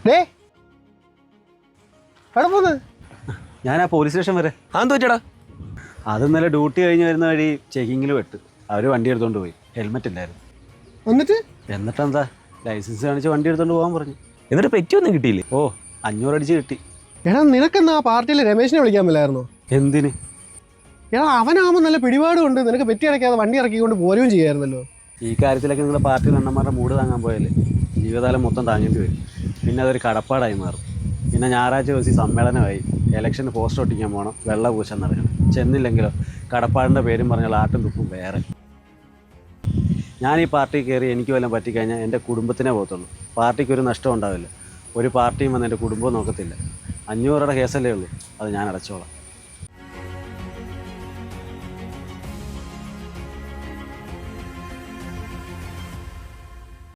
Day എവിടെ പോന്ന്? ഞാൻ ആ പോലീസ് സ്റ്റേഷൻ വരെ. അതെന്ത് പറ്റിയടാ? അത് ഇന്നലെ ഡ്യൂട്ടി കഴിഞ്ഞ് വരുന്ന വഴി ചെക്കിങ്ങിൽ വെട്ട്. അവർ വണ്ടി എടുത്തോണ്ട് പോയി. ഹെൽമെറ്റ് ഇല്ലായിരുന്നു. എന്നിട്ടെന്താ ലൈസൻസ് കാണിച്ച് വണ്ടി എടുത്തോണ്ട് പോകാൻ പറഞ്ഞു. എന്നിട്ട് പെറ്റിയൊന്നും കിട്ടിയില്ലേ? ഓ 500 അടിച്ച് കിട്ടി. എടാ നിനക്കെന്നാ ആ പാർട്ടിയിൽ രമേശിനെ വിളിക്കാൻ മേലായിരുന്നോ? എന്തിന്? എടാ അവനാകുമ്പോൾ നല്ല പിടിപാടുണ്ട്, നിനക്ക് പെറ്റി അടയ്ക്കാതെ വണ്ടി ഇറക്കിക്കൊണ്ട് പോരുകയും ചെയ്യായിരുന്നല്ലോ. ഈ കാര്യത്തിലൊക്കെ നിങ്ങളുടെ പാർട്ടിയിൽ അണ്ണന്മാരുടെ മൂട് താങ്ങാൻ പോയാലേ ജീവിതകാലം മൊത്തം താങ്ങേണ്ടി വരും. പിന്നെ അതൊരു കടപ്പാടായി മാറും. പിന്നെ ഞായറാഴ്ച ദിവസം സമ്മേളനമായി, ഇലക്ഷന് പോസ്റ്റർ ഒട്ടിക്കാൻ പോകണം, വെള്ള പൂശാൻ നടക്കണം. ചെന്നില്ലെങ്കിലോ കടപ്പാടിൻ്റെ പേരും പറഞ്ഞാൽ ആട്ടും തുപ്പും വേറെ. ഞാൻ ഈ പാർട്ടി കയറി എനിക്ക് വല്ലതും പറ്റിക്കഴിഞ്ഞാൽ എൻ്റെ കുടുംബത്തിനെ പോകത്തുള്ളൂ. പാർട്ടിക്കൊരു നഷ്ടം ഉണ്ടാവില്ല. ഒരു പാർട്ടിയും വന്ന് എൻ്റെ കുടുംബവും നോക്കത്തില്ല. 500 കേസല്ലേ ഉള്ളൂ, അത് ഞാൻ അടച്ചോളാം.